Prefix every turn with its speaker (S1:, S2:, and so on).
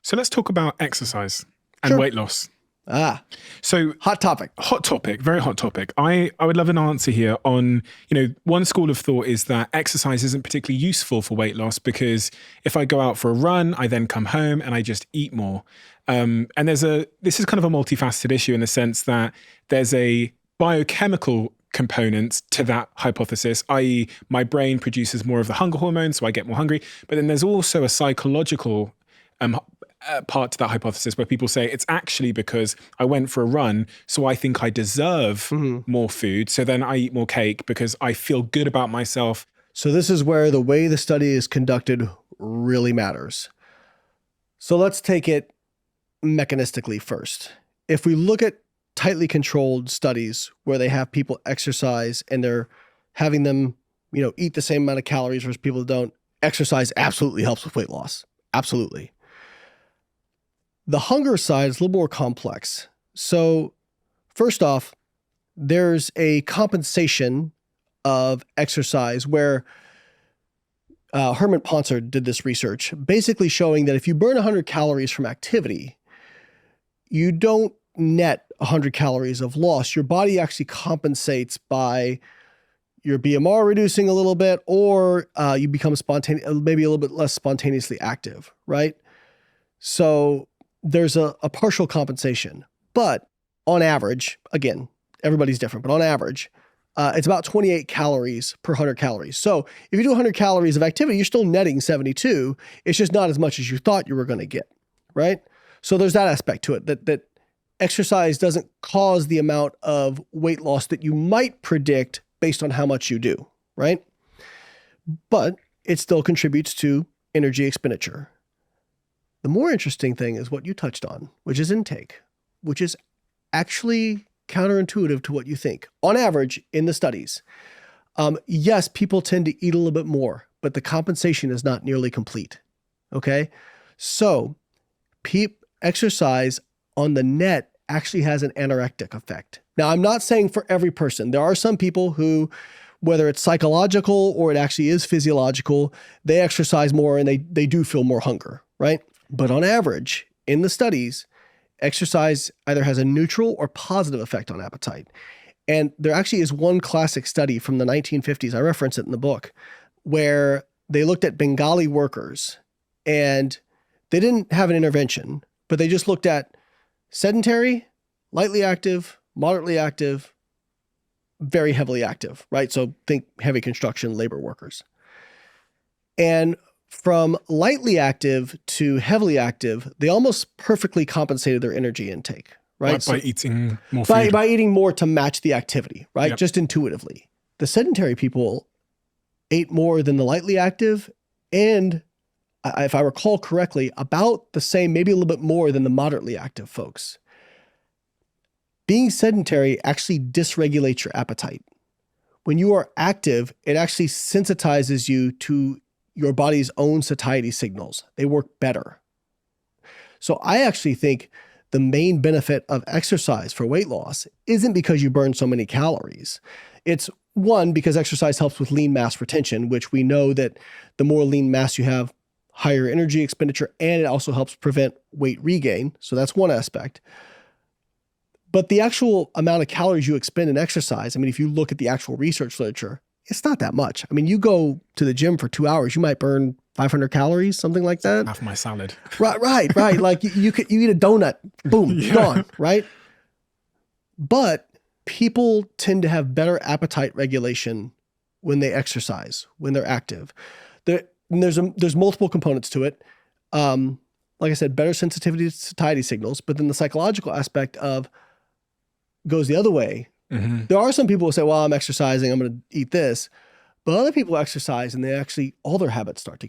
S1: So let's talk about exercise and
S2: Sure.
S1: weight loss.
S2: So hot topic.
S1: Hot topic, very hot topic. I would love an answer here on, one school of thought is that exercise isn't particularly useful for weight loss because if I go out for a run, I then come home and I just eat more. And this is kind of a multifaceted issue in the sense that there's a biochemical component to that hypothesis, i.e. my brain produces more of the hunger hormone, so I get more hungry. But then there's also a psychological part to that hypothesis where people say it's actually because I went for a run, so I think I deserve more food. So then I eat more cake because I feel good about myself.
S2: So this is where the way the study is conducted really matters. So let's take it mechanistically first. If we look at tightly controlled studies where they have people exercise and they're having them, eat the same amount of calories versus people who don't, exercise absolutely helps with weight loss. Absolutely. The hunger side is a little more complex. So first off, there's a compensation of exercise where Herman Pontzer did this research, basically showing that if you burn 100 calories from activity, you don't net 100 calories of loss. Your body actually compensates by your BMR reducing a little bit, or you become maybe a little bit less spontaneously active, right? So there's a partial compensation, but on average, again, everybody's different, but on average, it's about 28 calories per 100 calories. So if you do 100 calories of activity, you're still netting 72. It's just not as much as you thought you were going to get, right? So there's that aspect to it, that exercise doesn't cause the amount of weight loss that you might predict based on how much you do, right? But it still contributes to energy expenditure. The more interesting thing is what you touched on, which is intake, which is actually counterintuitive to what you think. On average, in the studies, yes, people tend to eat a little bit more, but the compensation is not nearly complete, okay? So exercise on the net actually has an anorectic effect. Now, I'm not saying for every person. There are some people who, whether it's psychological or it actually is physiological, they exercise more and they do feel more hunger, right? But on average, in the studies, exercise either has a neutral or positive effect on appetite. And there actually is one classic study from the 1950s, I reference it in the book, where they looked at Bengali workers and they didn't have an intervention, but they just looked at sedentary, lightly active, moderately active, very heavily active, right? So think heavy construction labor workers. And from lightly active to heavily active, they almost perfectly compensated their energy intake, right?
S1: By eating more food.
S2: By eating more to match the activity, right?
S1: Yep.
S2: Just intuitively. The sedentary people ate more than the lightly active, and if I recall correctly, about the same, maybe a little bit more than the moderately active folks. Being sedentary actually dysregulates your appetite. When you are active, it actually sensitizes you to your body's own satiety signals. They work better. So I actually think the main benefit of exercise for weight loss isn't because you burn so many calories. It's one, because exercise helps with lean mass retention, which we know that the more lean mass you have, higher energy expenditure, and it also helps prevent weight regain. So that's one aspect. But the actual amount of calories you expend in exercise, I mean, if you look at the actual research literature, it's not that much. I mean, you go to the gym for 2 hours, you might burn 500 calories, something like that.
S1: Half my salad.
S2: Right. Like you eat a donut, boom, gone, right? But people tend to have better appetite regulation when they exercise, when they're active. There's multiple components to it. Like I said, better sensitivity to satiety signals, but then the psychological aspect goes the other way.
S1: Mm-hmm.
S2: There are some people who say, well, I'm exercising, I'm going to eat this. But other people exercise and all their habits start to get